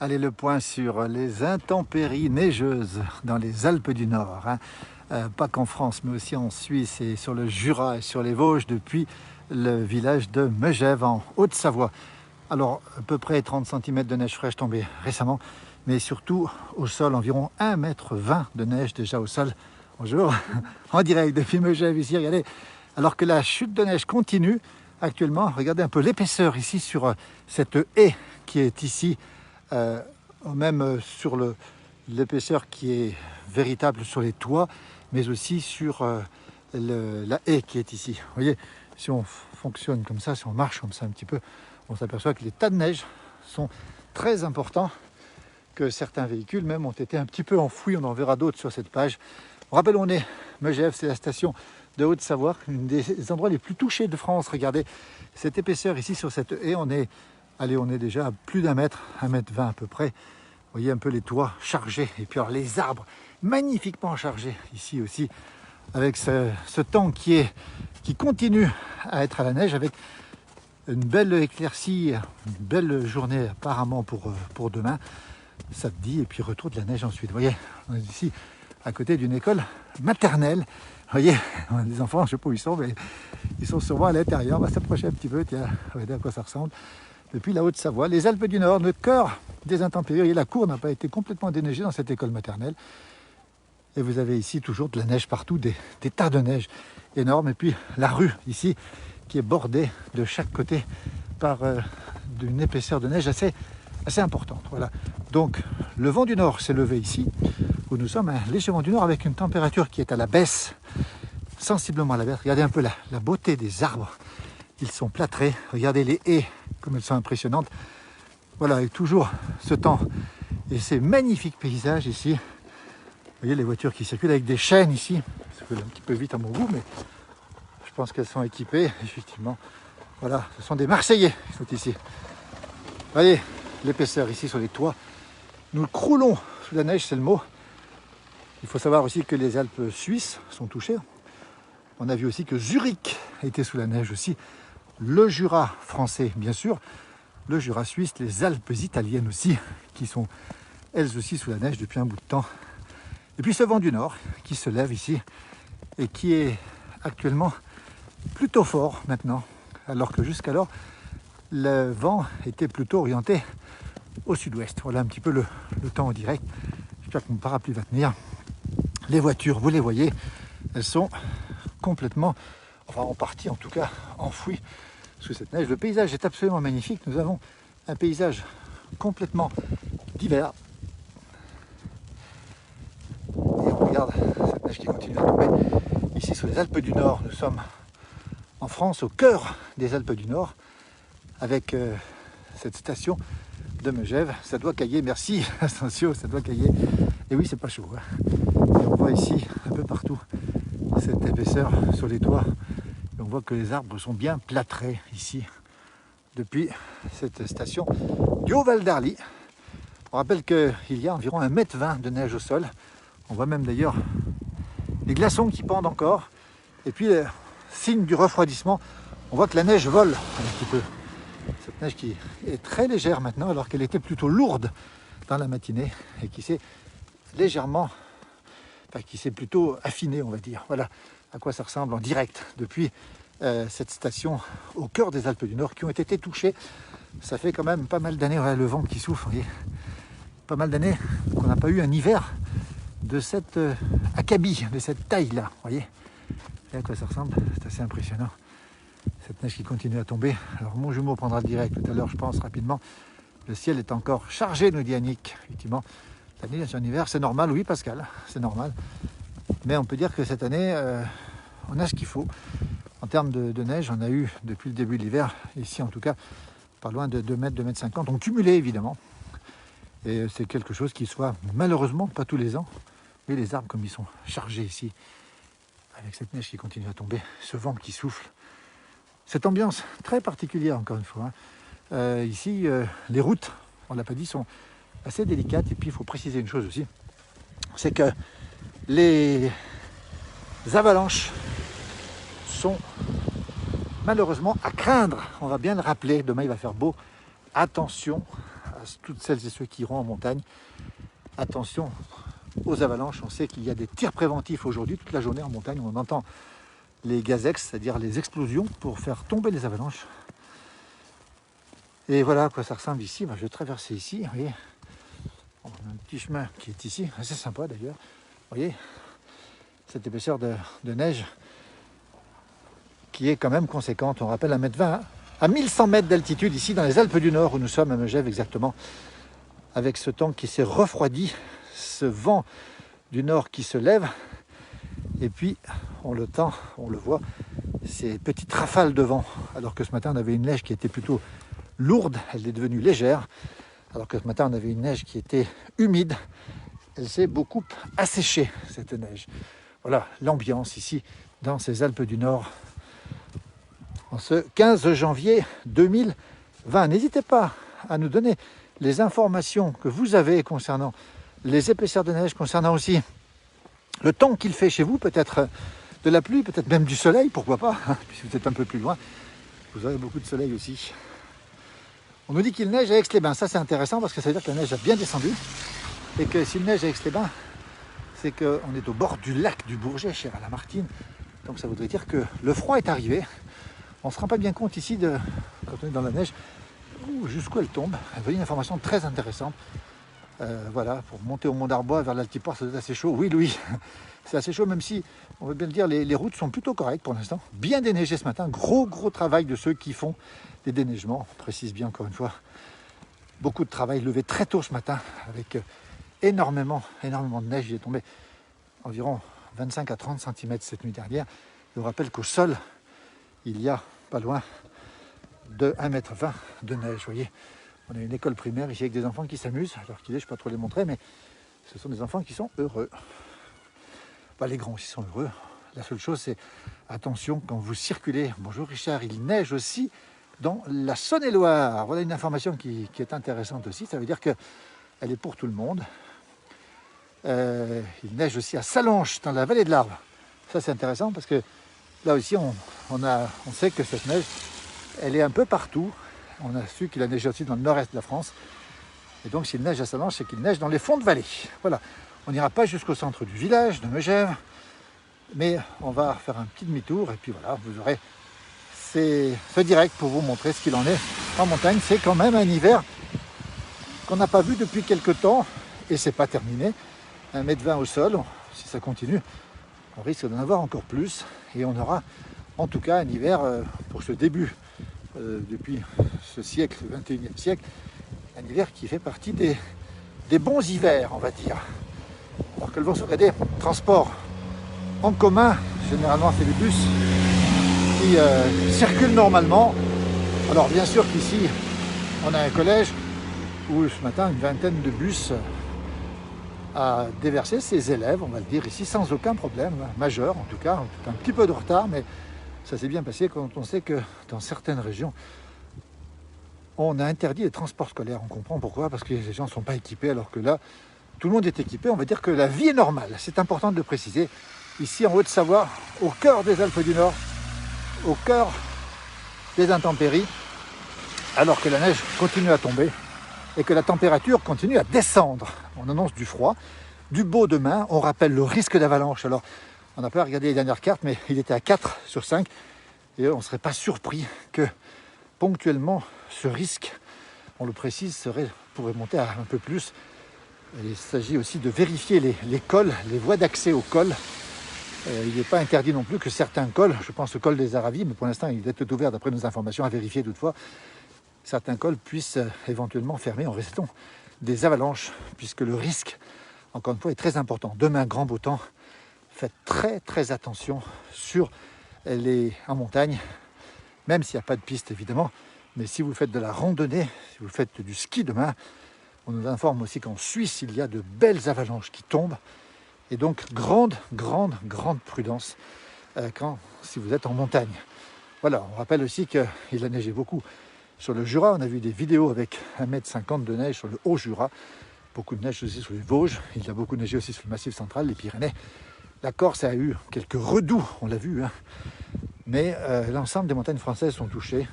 Allez, le point sur les intempéries neigeuses dans les Alpes du Nord. Pas qu'en France, mais aussi en Suisse et sur le Jura et sur les Vosges depuis le village de Megève en Haute-Savoie. Alors, à peu près 30 cm de neige fraîche tombée récemment, mais surtout au sol, environ 1,20 m de neige déjà au sol. Bonjour, en direct depuis Megève ici, regardez. Alors que la chute de neige continue actuellement, regardez un peu l'épaisseur ici sur cette haie qui est ici, même sur l'épaisseur qui est véritable sur les toits, mais aussi sur la haie qui est ici. Vous voyez, si on fonctionne comme ça, si on marche comme ça un petit peu, on s'aperçoit que les tas de neige sont très importants, que certains véhicules même ont été un petit peu enfouis. On en verra d'autres sur cette page. On rappelle où on est. Megève, c'est la station de Haute-Savoie, une des endroits les plus touchés de France. Regardez cette épaisseur ici sur cette haie. On est déjà à plus d'1 mètre, 1,20 m à peu près. Vous voyez un peu les toits chargés. Et puis alors les arbres magnifiquement chargés ici aussi, avec ce temps qui continue à être à la neige, avec une belle éclaircie, une belle journée apparemment pour demain. Ça te dit, et puis retour de la neige ensuite. Vous voyez, on est ici à côté d'une école maternelle. Vous voyez, on a des enfants, je ne sais pas où ils sont, mais ils sont souvent à l'intérieur. On va s'approcher un petit peu, tiens, regardez à quoi ça ressemble. Depuis la Haute-Savoie, les Alpes du Nord, le cœur des intempéries. Et la cour n'a pas été complètement déneigée dans cette école maternelle. Et vous avez ici toujours de la neige partout, des tas de neige énormes. Et puis la rue ici, qui est bordée de chaque côté par une épaisseur de neige assez importante. Voilà. Donc le vent du nord s'est levé ici, où nous sommes, un léger vent du nord avec une température qui est à la baisse, sensiblement à la baisse. Regardez un peu la beauté des arbres. Ils sont plâtrés. Regardez les haies, comme elles sont impressionnantes. Voilà, avec toujours ce temps et ces magnifiques paysages ici. Vous voyez les voitures qui circulent avec des chaînes ici. Ça fait un petit peu vite à mon goût, mais je pense qu'elles sont équipées, effectivement. Voilà, ce sont des Marseillais qui sont ici. Voyez l'épaisseur ici sur les toits. Nous croulons sous la neige, c'est le mot. Il faut savoir aussi que les Alpes suisses sont touchées. On a vu aussi que Zurich était sous la neige aussi. Le Jura français, bien sûr. Le Jura suisse, les Alpes italiennes aussi, qui sont elles aussi sous la neige depuis un bout de temps. Et puis ce vent du nord qui se lève ici et qui est actuellement plutôt fort maintenant, alors que jusqu'alors le vent était plutôt orienté au sud-ouest. Voilà un petit peu le temps en direct. J'espère que mon parapluie va tenir. Les voitures, vous les voyez, elles sont complètement, enfin en partie en tout cas, enfouies sous cette neige. Le paysage est absolument magnifique. Nous avons un paysage complètement d'hiver. Et on regarde cette neige qui continue à tomber. Ici sur les Alpes du Nord, nous sommes en France, au cœur des Alpes du Nord, avec cette station de Megève. Ça doit cailler, merci Asensio, ça doit cailler. Et oui, c'est pas chaud. Et on voit ici, un peu partout, cette épaisseur sur les toits. Et on voit que les arbres sont bien plâtrés ici, depuis cette station du Haut-Val d'Arly. On rappelle qu'il y a environ 1,20 m de neige au sol. On voit même d'ailleurs les glaçons qui pendent encore. Et puis, signe du refroidissement, on voit que la neige vole un petit peu. Cette neige qui est très légère maintenant, alors qu'elle était plutôt lourde dans la matinée et qui s'est légèrement, qui s'est plutôt affinée, on va dire. Voilà à quoi ça ressemble en direct depuis cette station au cœur des Alpes du Nord qui ont été touchées. Ça fait quand même pas mal d'années, voilà, le vent qui souffle, vous voyez, pas mal d'années qu'on n'a pas eu un hiver de cette acabit, de cette taille-là, vous voyez. Et à quoi ça ressemble, c'est assez impressionnant. Cette neige qui continue à tomber. Alors mon jumeau prendra le direct tout à l'heure, je pense, rapidement. Le ciel est encore chargé, nous dit Annick. Effectivement, la neige en hiver, c'est normal, oui Pascal, c'est normal. Mais on peut dire que cette année, on a ce qu'il faut. En termes de neige, on a eu depuis le début de l'hiver, ici en tout cas, pas loin de 2 mètres, 2,50 m, on cumulé évidemment. Et c'est quelque chose qui soit malheureusement pas tous les ans. Mais les arbres comme ils sont chargés ici, avec cette neige qui continue à tomber, ce vent qui souffle. Cette ambiance très particulière encore une fois. Ici, les routes, on ne l'a pas dit, sont assez délicates. Et puis il faut préciser une chose aussi, c'est que les avalanches sont malheureusement à craindre. On va bien le rappeler, demain il va faire beau. Attention toutes celles et ceux qui iront en montagne, attention aux avalanches. On sait qu'il y a des tirs préventifs aujourd'hui, toute la journée en montagne. On entend les gazex, c'est-à-dire les explosions pour faire tomber les avalanches. Et voilà à quoi ça ressemble ici. Je vais traverser ici, vous voyez. On a un petit chemin qui est ici, assez sympa d'ailleurs. Vous voyez, cette épaisseur de neige qui est quand même conséquente. On rappelle 1,20 m, à 1100 mètres d'altitude, ici dans les Alpes du Nord, où nous sommes à Megève exactement, avec ce temps qui s'est refroidi, ce vent du nord qui se lève, et puis on le voit, ces petites rafales de vent, alors que ce matin on avait une neige qui était plutôt lourde, elle est devenue légère, alors que ce matin on avait une neige qui était humide, elle s'est beaucoup asséchée, cette neige. Voilà l'ambiance ici dans ces Alpes du Nord en ce 15 janvier 2020. N'hésitez pas à nous donner les informations que vous avez concernant les épaisseurs de neige, concernant aussi le temps qu'il fait chez vous, peut-être de la pluie, peut-être même du soleil, pourquoi pas, puisque vous êtes un peu plus loin, vous aurez beaucoup de soleil aussi. On nous dit qu'il neige à Aix-les-Bains, ça c'est intéressant parce que ça veut dire que la neige a bien descendu, et que s'il neige à Aix-les-Bains, c'est qu'on est au bord du lac du Bourget, chère à la Martine, donc ça voudrait dire que le froid est arrivé. On ne se rend pas bien compte ici, quand on est dans la neige, jusqu'où elle tombe. Vous voyez une information très intéressante. Voilà, pour monter au Mont d'Arbois vers l'Altiport, c'est assez chaud. Oui, Louis, c'est assez chaud, même si, on veut bien le dire, les routes sont plutôt correctes pour l'instant. Bien déneigées ce matin, gros travail de ceux qui font des déneigements. On précise bien encore une fois, beaucoup de travail levé très tôt ce matin, avec énormément de neige. Il est tombé environ 25 à 30 cm cette nuit dernière. Je vous rappelle qu'au sol, il y a pas loin de 1,20 m de neige, vous voyez. On a une école primaire ici avec des enfants qui s'amusent, alors qu'il est, je ne peux pas trop les montrer, mais ce sont des enfants qui sont heureux. Les grands aussi sont heureux. La seule chose, c'est attention quand vous circulez. Bonjour Richard, il neige aussi dans la Saône-et-Loire. Voilà une information qui est intéressante aussi. Ça veut dire qu'elle est pour tout le monde. Il neige aussi à Sallanches, dans la vallée de l'Arve. Ça, c'est intéressant parce que là aussi, on sait que cette neige, elle est un peu partout. On a su qu'il a neigé aussi dans le nord-est de la France. Et donc, s'il neige à Sallanches, c'est qu'il neige dans les fonds de vallée. Voilà. On n'ira pas jusqu'au centre du village de Megève, mais on va faire un petit demi-tour. Et puis voilà, vous aurez ce direct pour vous montrer ce qu'il en est en montagne. C'est quand même un hiver qu'on n'a pas vu depuis quelques temps. Et c'est pas terminé. 1,20 m au sol, si ça continue, on risque d'en avoir encore plus. Et on aura en tout cas un hiver pour ce début. Depuis ce siècle, le 21e siècle, un hiver qui fait partie des bons hivers, on va dire. Alors que le vent serait des transports en commun, généralement c'est les bus qui circulent normalement. Alors bien sûr qu'ici, on a un collège où ce matin, une vingtaine de bus a déversé ses élèves, on va le dire ici, sans aucun problème majeur, en tout cas, un petit peu de retard, mais ça s'est bien passé quand on sait que dans certaines régions, on a interdit les transports scolaires. On comprend pourquoi, parce que les gens ne sont pas équipés, alors que là, tout le monde est équipé. On va dire que la vie est normale. C'est important de le préciser. Ici, en Haute-Savoie, au cœur des Alpes du Nord, au cœur des intempéries, alors que la neige continue à tomber et que la température continue à descendre. On annonce du froid, du beau demain. On rappelle le risque d'avalanche. Alors, on n'a pas regardé les dernières cartes, mais il était à 4 sur 5. Et on ne serait pas surpris que ponctuellement, ce risque, on le précise, pourrait monter à un peu plus. Il s'agit aussi de vérifier les cols, les voies d'accès aux cols. Il n'est pas interdit non plus que certains cols, je pense au col des Aravis, mais pour l'instant il est tout ouvert d'après nos informations, à vérifier toutefois, certains cols puissent éventuellement fermer en raison des avalanches, puisque le risque, encore une fois, est très important. Demain, grand beau temps. Faites très attention en montagne, même s'il n'y a pas de piste évidemment, mais si vous faites de la randonnée, si vous faites du ski demain, on nous informe aussi qu'en Suisse, il y a de belles avalanches qui tombent, et donc grande prudence si vous êtes en montagne. Voilà, on rappelle aussi qu'il a neigé beaucoup sur le Jura, on a vu des vidéos avec 1,50 m de neige sur le Haut-Jura, beaucoup de neige aussi sur les Vosges, il y a beaucoup neigé aussi sur le Massif central, les Pyrénées. La Corse a eu quelques redouts, on l'a vu, hein. Mais l'ensemble des montagnes françaises sont touchées.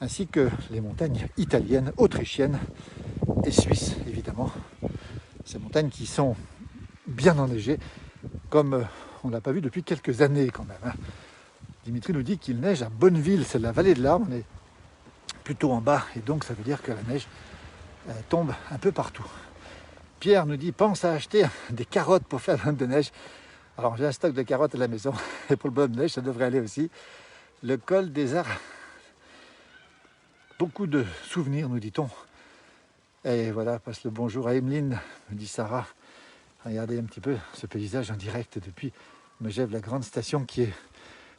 ainsi que les montagnes italiennes, autrichiennes et suisses, évidemment. Ces montagnes qui sont bien enneigées, comme on ne l'a pas vu depuis quelques années quand même, hein. Dimitri nous dit qu'il neige à Bonneville, c'est la vallée de l'Arve, on est plutôt en bas, et donc ça veut dire que la neige tombe un peu partout. Pierre nous dit, pense à acheter des carottes pour faire le bonhomme de neige. Alors j'ai un stock de carottes à la maison, et pour le bonhomme de neige, ça devrait aller aussi. Le col des Arts, beaucoup de souvenirs, nous dit-on. Et voilà, passe le bonjour à Emeline, me dit Sarah. Regardez un petit peu ce paysage en direct depuis Megève, la grande station qui est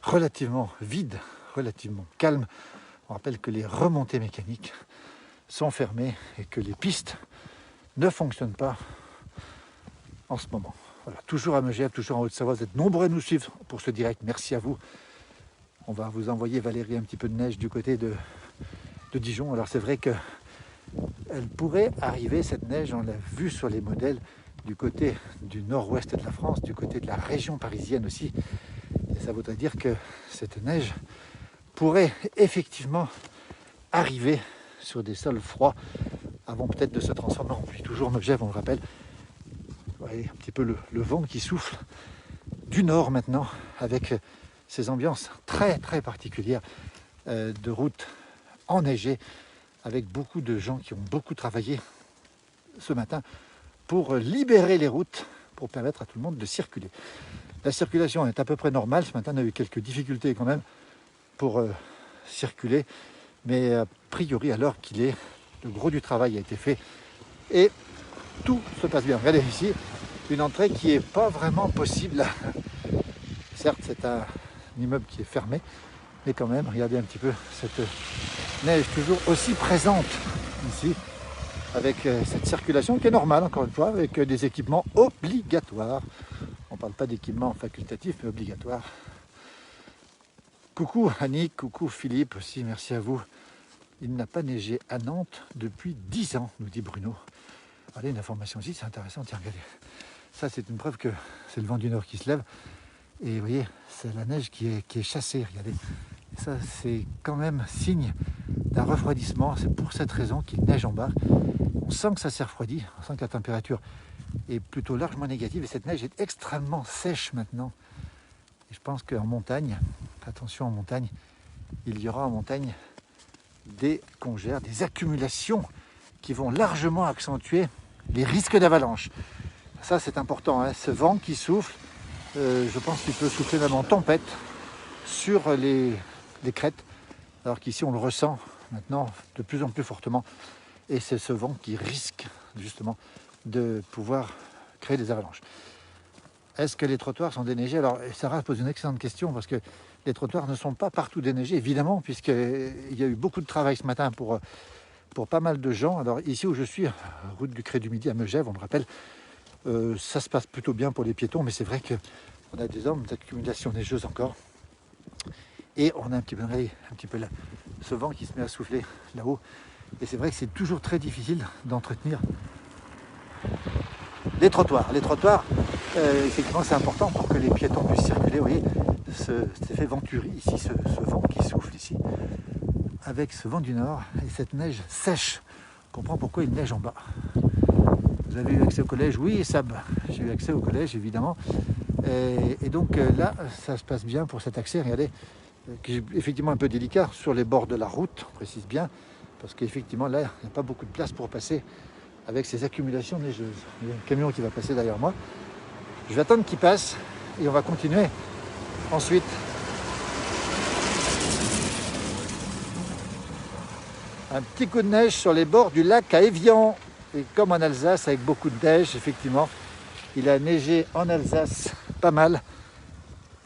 relativement vide, relativement calme. On rappelle que les remontées mécaniques sont fermées et que les pistes ne fonctionnent pas en ce moment. Voilà, toujours à Megève, toujours en Haute-Savoie. Vous êtes nombreux à nous suivre pour ce direct. Merci à vous. On va vous envoyer, Valérie, un petit peu de neige du côté de Dijon. Alors c'est vrai que elle pourrait arriver, cette neige, on l'a vu sur les modèles, du côté du nord-ouest de la France, du côté de la région parisienne aussi. Et ça voudrait dire que cette neige pourrait effectivement arriver sur des sols froids avant peut-être de se transformer en pluie. Toujours Megève, on le rappelle. Vous voyez un petit peu le vent qui souffle du nord maintenant, avec ces ambiances très très particulières de routes enneigées, avec beaucoup de gens qui ont beaucoup travaillé ce matin pour libérer les routes, pour permettre à tout le monde de circuler. La circulation est à peu près normale. Ce matin, on a eu quelques difficultés quand même pour circuler, mais a priori, alors qu'il est, le gros du travail a été fait et tout se passe bien. Regardez ici, une entrée qui n'est pas vraiment possible. Certes, c'est un immeuble qui est fermé, mais quand même, regardez un petit peu cette neige toujours aussi présente ici, avec cette circulation qui est normale, encore une fois, avec des équipements obligatoires. On ne parle pas d'équipements facultatifs, mais obligatoires. Coucou Annick, coucou Philippe aussi, merci à vous. Il n'a pas neigé à Nantes depuis 10 ans, nous dit Bruno. Regardez, une information aussi, c'est intéressant, tiens, regardez. Ça, c'est une preuve que c'est le vent du nord qui se lève. Et vous voyez, c'est la neige qui est chassée, regardez. Et ça, c'est quand même signe d'un refroidissement. C'est pour cette raison qu'il neige en bas. On sent que ça s'est refroidi, on sent que la température est plutôt largement négative. Et cette neige est extrêmement sèche maintenant. Et je pense qu'en montagne, attention en montagne, il y aura en montagne des congères, des accumulations qui vont largement accentuer les risques d'avalanche. Ça, c'est important, hein. Ce vent qui souffle, je pense qu'il peut souffler même en tempête sur les crêtes, alors qu'ici on le ressent maintenant de plus en plus fortement, et c'est ce vent qui risque justement de pouvoir créer des avalanches. Est-ce que les trottoirs sont déneigés? Alors Sarah pose une excellente question, parce que les trottoirs ne sont pas partout déneigés, évidemment, puisqu'il y a eu beaucoup de travail ce matin pour pas mal de gens. Alors ici où je suis, route du Cré du Midi à Megève, on le rappelle, ça se passe plutôt bien pour les piétons, mais c'est vrai qu'on a des zones d'accumulation neigeuse encore. Et on a un petit peu là, ce vent qui se met à souffler là-haut. Et c'est vrai que c'est toujours très difficile d'entretenir les trottoirs. Les trottoirs, effectivement, c'est important pour que les piétons puissent circuler. Vous voyez, cet effet venturi ici, ce vent qui souffle ici, avec ce vent du nord et cette neige sèche. On comprend pourquoi il neige en bas. Vous avez eu accès au collège? Oui, Sab, j'ai eu accès au collège, évidemment. Et donc là, ça se passe bien pour cet accès. Regardez, qui est effectivement un peu délicat sur les bords de la route, on précise bien, parce qu'effectivement là, il n'y a pas beaucoup de place pour passer avec ces accumulations neigeuses. Il y a un camion qui va passer derrière moi. Je vais attendre qu'il passe et on va continuer ensuite. Un petit coup de neige sur les bords du lac à Évian. Et comme en Alsace, avec beaucoup de neige, effectivement, il a neigé en Alsace pas mal.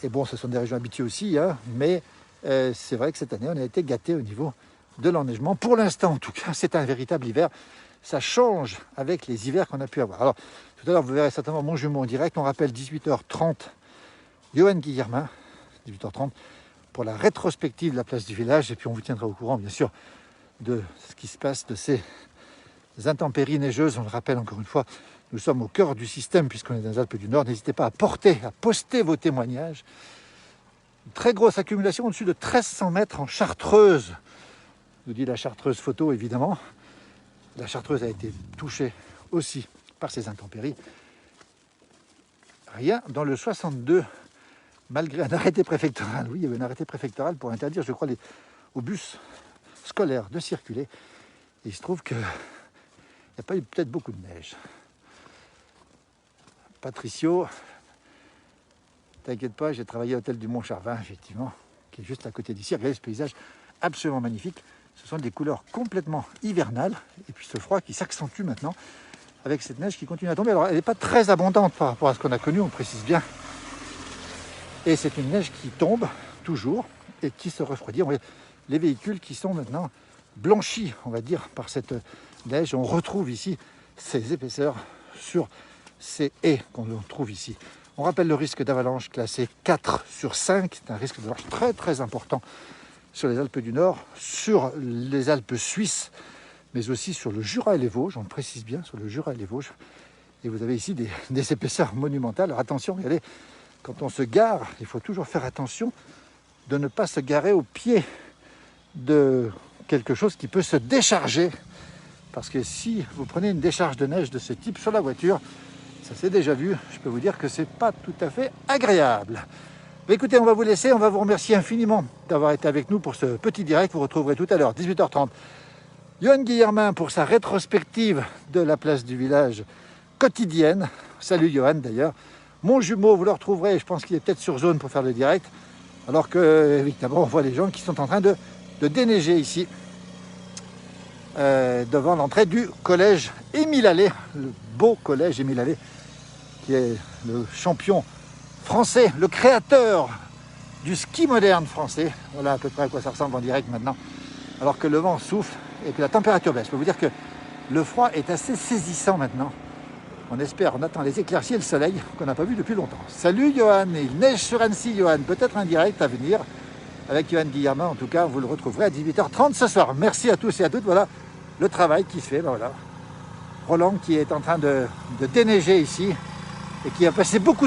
Et bon, ce sont des régions habituées aussi, hein, mais c'est vrai que cette année, on a été gâtés au niveau de l'enneigement. Pour l'instant, en tout cas, c'est un véritable hiver. Ça change avec les hivers qu'on a pu avoir. Alors, tout à l'heure, vous verrez certainement mon jumeau en direct. On rappelle 18h30, Johan Guillermin, 18h30, pour la rétrospective de la place du village. Et puis, on vous tiendra au courant, bien sûr, de ce qui se passe, de ces intempéries neigeuses. On le rappelle encore une fois, nous sommes au cœur du système puisqu'on est dans les Alpes du Nord. N'hésitez pas à poster vos témoignages. Une très grosse accumulation au-dessus de 1300 mètres en Chartreuse. nous dit la Chartreuse photo évidemment. La Chartreuse a été touchée aussi par ces intempéries. Rien dans le 62, malgré un arrêté préfectoral. Oui, il y avait un arrêté préfectoral pour interdire, je crois, aux bus scolaires de circuler. Et il se trouve qu'il n'y a pas eu peut-être beaucoup de neige. Patricio, t'inquiète pas, j'ai travaillé à l'hôtel du Mont-Charvin, effectivement, qui est juste à côté d'ici. Regardez ce paysage absolument magnifique. Ce sont des couleurs complètement hivernales. Et puis ce froid qui s'accentue maintenant avec cette neige qui continue à tomber. Alors elle n'est pas très abondante par rapport à ce qu'on a connu, on précise bien. Et c'est une neige qui tombe toujours et qui se refroidit. On voit les véhicules qui sont maintenant blanchis, on va dire, par cette neige. On retrouve ici ces épaisseurs sur ces haies qu'on trouve ici. On rappelle le risque d'avalanche classé 4 sur 5. C'est un risque d'avalanche très très important sur les Alpes du Nord, sur les Alpes suisses, mais aussi sur le Jura et les Vosges. On le précise bien, sur le Jura et les Vosges. Et vous avez ici des épaisseurs monumentales. Alors attention, regardez, quand on se gare, il faut toujours faire attention de ne pas se garer au pied de quelque chose qui peut se décharger. Parce que si vous prenez une décharge de neige de ce type sur la voiture, ça s'est déjà vu, je peux vous dire que c'est pas tout à fait agréable. Mais écoutez, on va vous laisser, on va vous remercier infiniment d'avoir été avec nous pour ce petit direct. Vous retrouverez tout à l'heure, 18h30, Johan Guillermin pour sa rétrospective de la place du village quotidienne. Salut Johan d'ailleurs. Mon jumeau, vous le retrouverez, je pense qu'il est peut-être sur zone pour faire le direct. Alors que, évidemment, on voit les gens qui sont en train de déneiger ici, devant l'entrée du collège Émile Allais, le beau collège Émile Allais, qui est le champion français, le créateur du ski moderne français. Voilà à peu près à quoi ça ressemble en direct maintenant, alors que le vent souffle et que la température baisse. Je peux vous dire que le froid est assez saisissant maintenant. On espère, on attend les éclaircies et le soleil qu'on n'a pas vu depuis longtemps. Salut Johan, il neige sur Annecy Johan, peut-être un direct à venir avec Johan Guillermin. En tout cas, vous le retrouverez à 18h30 ce soir. Merci à tous et à toutes. Voilà le travail qui se fait. Ben voilà. Roland qui est en train de déneiger ici et qui a passé beaucoup de